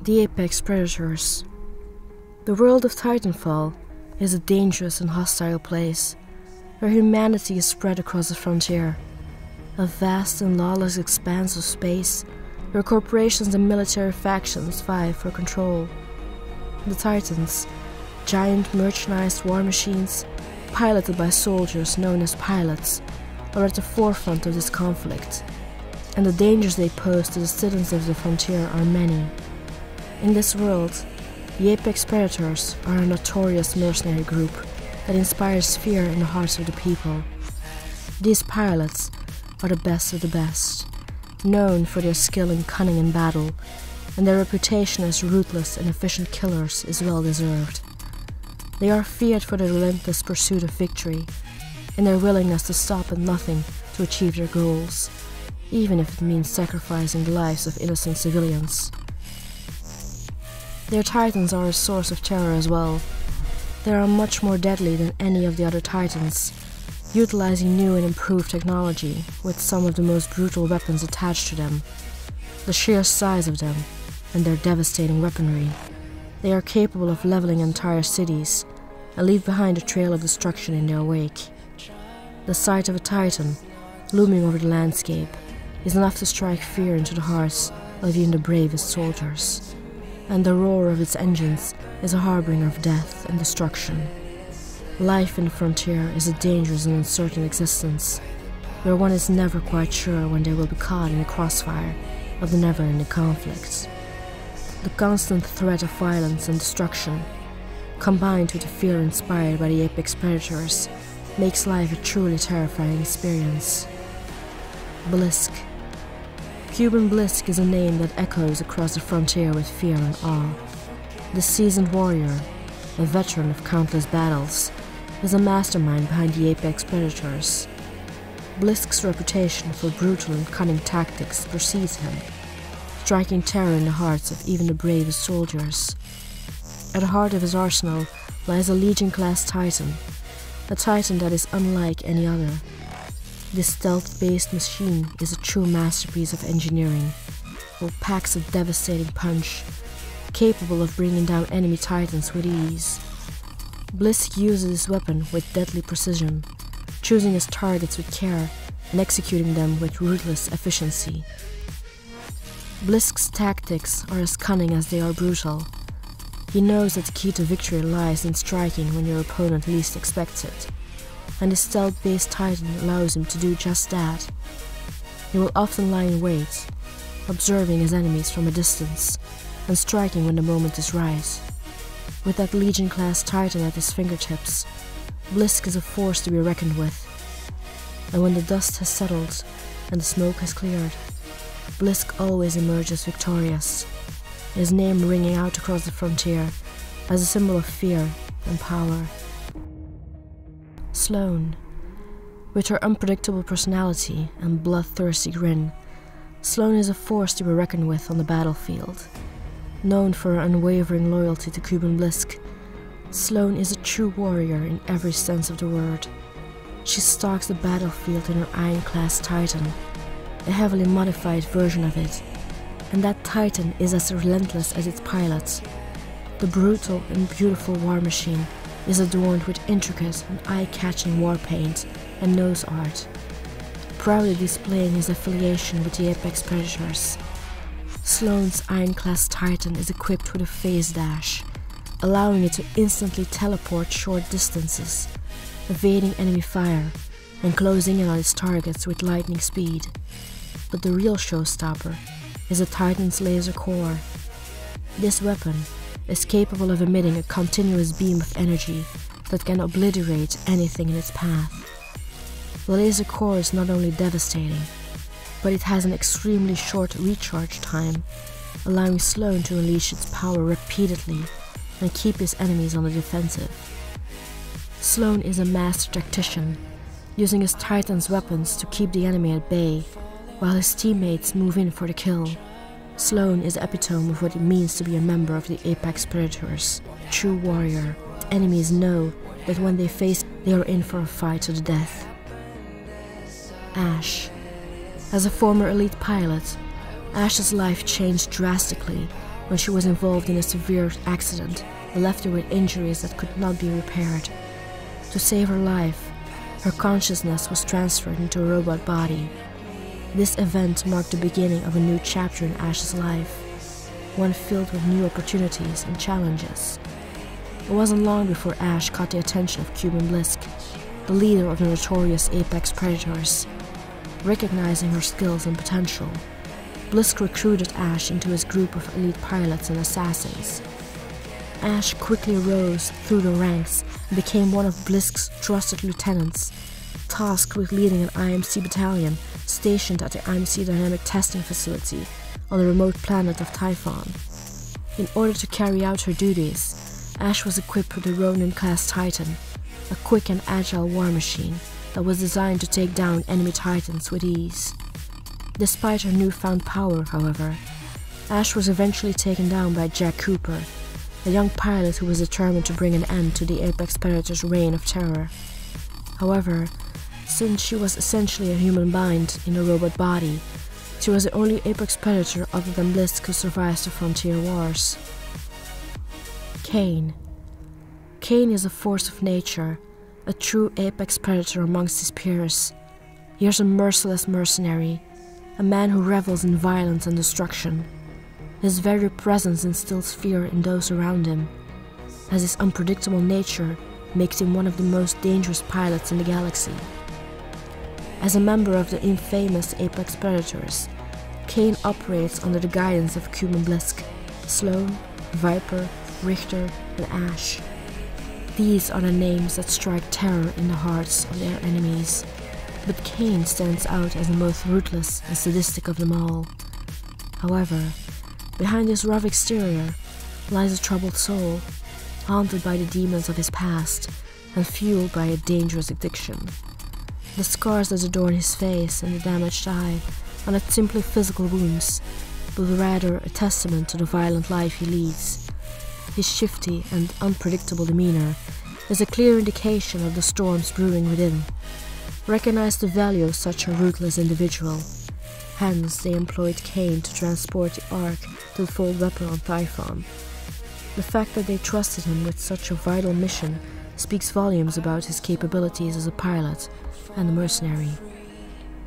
The apex predators. The world of Titanfall is a dangerous and hostile place, where humanity is spread across the frontier. A vast and lawless expanse of space, where corporations and military factions vie for control. The Titans, giant mercenarized war machines, piloted by soldiers known as pilots, are at the forefront of this conflict, and the dangers they pose to the citizens of the frontier are many. In this world, the apex predators are a notorious mercenary group that inspires fear in the hearts of the people. These pilots are the best of the best, known for their skill and cunning in battle, and their reputation as ruthless and efficient killers is well deserved. They are feared for their relentless pursuit of victory, and their willingness to stop at nothing to achieve their goals, even if it means sacrificing the lives of innocent civilians. Their Titans are a source of terror as well. They are much more deadly than any of the other Titans, utilizing new and improved technology with some of the most brutal weapons attached to them. The sheer size of them and their devastating weaponry. They are capable of leveling entire cities and leave behind a trail of destruction in their wake. The sight of a Titan looming over the landscape is enough to strike fear into the hearts of even the bravest soldiers, and the roar of its engines is a harbinger of death and destruction. Life in the frontier is a dangerous and uncertain existence, where one is never quite sure when they will be caught in the crossfire of the never-ending conflicts. The constant threat of violence and destruction, combined with the fear inspired by the apex predators, makes life a truly terrifying experience. Blisk. Cuban Blisk is a name that echoes across the frontier with fear and awe. This seasoned warrior, a veteran of countless battles, is a mastermind behind the apex predators. Blisk's reputation for brutal and cunning tactics precedes him, striking terror in the hearts of even the bravest soldiers. At the heart of his arsenal lies a Legion-class Titan, a Titan that is unlike any other. This stealth-based machine is a true masterpiece of engineering, with packs of devastating punch, capable of bringing down enemy Titans with ease. Blisk uses his weapon with deadly precision, choosing his targets with care and executing them with ruthless efficiency. Blisk's tactics are as cunning as they are brutal. He knows that the key to victory lies in striking when your opponent least expects it, and his stealth-based Titan allows him to do just that. He will often lie in wait, observing his enemies from a distance, and striking when the moment is right. With that Legion-class Titan at his fingertips, Blisk is a force to be reckoned with. And when the dust has settled and the smoke has cleared, Blisk always emerges victorious, his name ringing out across the frontier as a symbol of fear and power. Sloane. With her unpredictable personality and bloodthirsty grin, Sloane is a force to be reckoned with on the battlefield. Known for her unwavering loyalty to Cuban Blisk, Sloane is a true warrior in every sense of the word. She stalks the battlefield in her Iron-class Titan, a heavily modified version of it, and that Titan is as relentless as its pilot. The brutal and beautiful war machine is adorned with intricate and eye-catching war paint and nose art, proudly displaying his affiliation with the apex predators. Sloane's Iron-class Titan is equipped with a phase dash, allowing it to instantly teleport short distances, evading enemy fire and closing in on its targets with lightning speed. But the real showstopper is the Titan's laser core. This weapon is capable of emitting a continuous beam of energy that can obliterate anything in its path. The laser core is not only devastating, but it has an extremely short recharge time, allowing Sloane to unleash its power repeatedly and keep his enemies on the defensive. Sloane is a master tactician, using his Titan's weapons to keep the enemy at bay, while his teammates move in for the kill. Sloane is the epitome of what it means to be a member of the apex predators, a true warrior. Enemies know that when they face, they are in for a fight to the death. As a former elite pilot, Ash's life changed drastically when she was involved in a severe accident that left her with injuries that could not be repaired. To save her life, her consciousness was transferred into a robot body. This event marked the beginning of a new chapter in Ash's life, one filled with new opportunities and challenges. It wasn't long before Ash caught the attention of Cuban Blisk, the leader of the notorious Apex Predators. Recognizing her skills and potential, Blisk recruited Ash into his group of elite pilots and assassins. Ash quickly rose through the ranks and became one of Blisk's trusted lieutenants, tasked with leading an IMC battalion stationed at the IMC Dynamic Testing Facility on the remote planet of Typhon. In order to carry out her duties, Ash was equipped with the Ronin-class Titan, a quick and agile war machine that was designed to take down enemy Titans with ease. Despite her newfound power, however, Ash was eventually taken down by Jack Cooper, a young pilot who was determined to bring an end to the Apex Predator's reign of terror. However, since she was essentially a human mind in a robot body, she was the only Apex Predator other than Blisk who survives the Frontier Wars. Cain. Cain is a force of nature, a true Apex Predator amongst his peers. He is a merciless mercenary, a man who revels in violence and destruction. His very presence instills fear in those around him, as his unpredictable nature makes him one of the most dangerous pilots in the galaxy. As a member of the infamous Apex Predators, Cain operates under the guidance of Cuban Blisk, Sloan, Viper, Richter, and Ash. These are the names that strike terror in the hearts of their enemies, but Cain stands out as the most ruthless and sadistic of them all. However, behind his rough exterior lies a troubled soul, haunted by the demons of his past and fueled by a dangerous addiction. The scars that adorn his face and the damaged eye are not simply physical wounds, but rather a testament to the violent life he leads. His shifty and unpredictable demeanor is a clear indication of the storms brewing within. Recognize the value of such a ruthless individual. Hence, they employed Cain to transport the Ark to the Fold Weapon on Typhon. The fact that they trusted him with such a vital mission speaks volumes about his capabilities as a pilot and a mercenary.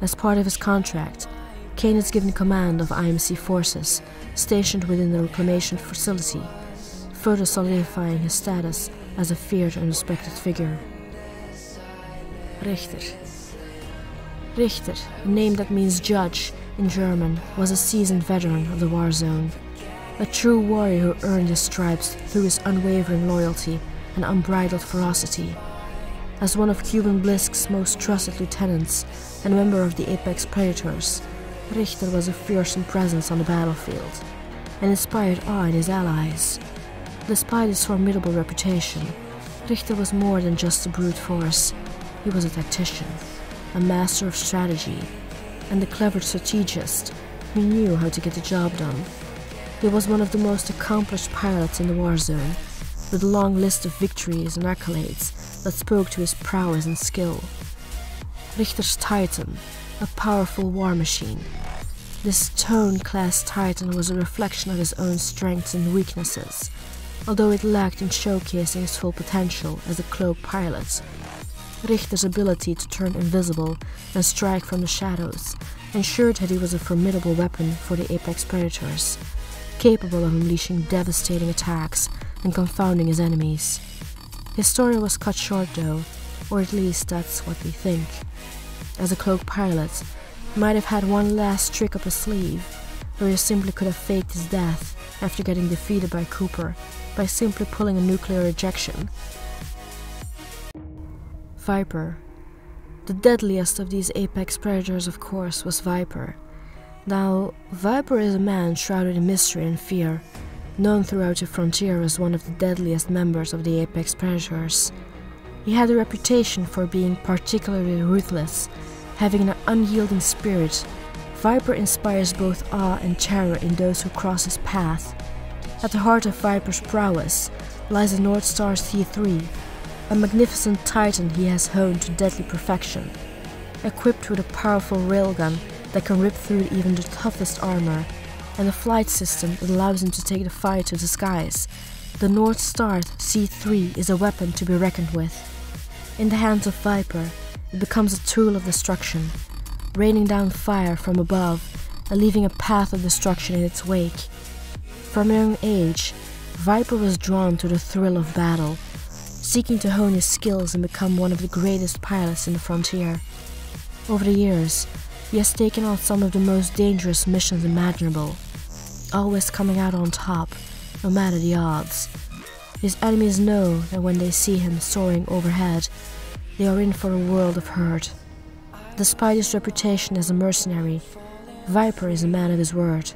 As part of his contract, Cain is given command of IMC forces stationed within the reclamation facility, further solidifying his status as a feared and respected figure. Richter. Richter, a name that means judge in German, was a seasoned veteran of the war zone, a true warrior who earned his stripes through his unwavering loyalty and unbridled ferocity. As one of Cuban Blisk's most trusted lieutenants and a member of the Apex Predators, Richter was a fearsome presence on the battlefield and inspired awe in his allies. Despite his formidable reputation, Richter was more than just a brute force. He was a tactician, a master of strategy, and a clever strategist who knew how to get the job done. He was one of the most accomplished pilots in the war zone, with a long list of victories and accolades that spoke to his prowess and skill. Richter's Titan, a powerful war machine. This Tone-class Titan was a reflection of his own strengths and weaknesses, although it lacked in showcasing his full potential as a cloak pilot. Richter's ability to turn invisible and strike from the shadows ensured that he was a formidable weapon for the Apex Predators, capable of unleashing devastating attacks and confounding his enemies. His story was cut short though, or at least that's what we think. As a cloak pilot, he might have had one last trick up his sleeve, where he simply could have faked his death after getting defeated by Cooper by simply pulling a nuclear ejection. Viper. The deadliest of these Apex Predators, of course, was Viper. Now, Viper is a man shrouded in mystery and fear, known throughout the frontier as one of the deadliest members of the Apex Predators. He had a reputation for being particularly ruthless, having an unyielding spirit. Viper inspires both awe and terror in those who cross his path. At the heart of Viper's prowess lies the North Star C3, a magnificent Titan he has honed to deadly perfection. Equipped with a powerful railgun that can rip through even the toughest armor, and a flight system that allows him to take the fight to the skies, the North Star C3 is a weapon to be reckoned with. In the hands of Viper, it becomes a tool of destruction, raining down fire from above and leaving a path of destruction in its wake. From a young age, Viper was drawn to the thrill of battle, seeking to hone his skills and become one of the greatest pilots in the frontier. Over the years, he has taken on some of the most dangerous missions imaginable, always coming out on top, no matter the odds. His enemies know that when they see him soaring overhead, they are in for a world of hurt. Despite his reputation as a mercenary, Viper is a man of his word,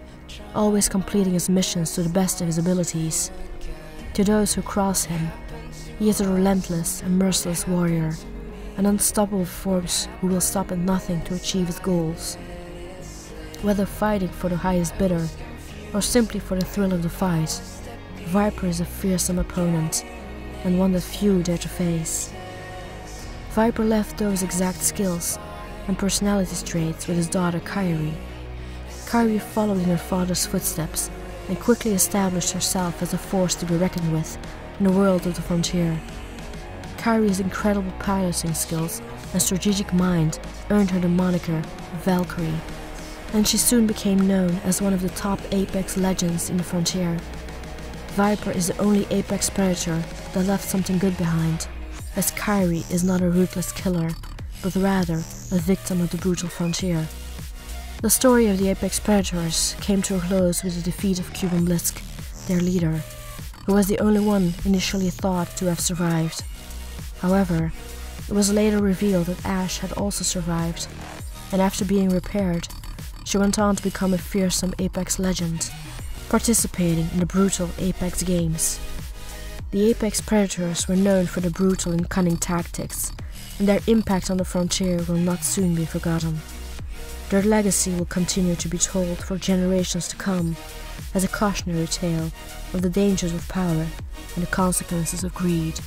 always completing his missions to the best of his abilities. To those who cross him, he is a relentless and merciless warrior, an unstoppable force who will stop at nothing to achieve his goals. Whether fighting for the highest bidder, or simply for the thrill of the fight, Viper is a fearsome opponent, and one that few dare to face. Viper left those exact skills and personality traits with his daughter Kyrie. Kyrie followed in her father's footsteps and quickly established herself as a force to be reckoned with in the world of the frontier. Kyrie's incredible piloting skills and strategic mind earned her the moniker Valkyrie, and she soon became known as one of the top Apex legends in the frontier. Viper is the only Apex predator that left something good behind, as Kyrie is not a ruthless killer, but rather a victim of the brutal frontier. The story of the Apex Predators came to a close with the defeat of Cuban Blisk, their leader, who was the only one initially thought to have survived. However, it was later revealed that Ash had also survived, and after being repaired, she went on to become a fearsome Apex legend, participating in the brutal Apex games. The Apex Predators were known for their brutal and cunning tactics, and their impact on the frontier will not soon be forgotten. Their legacy will continue to be told for generations to come as a cautionary tale of the dangers of power and the consequences of greed.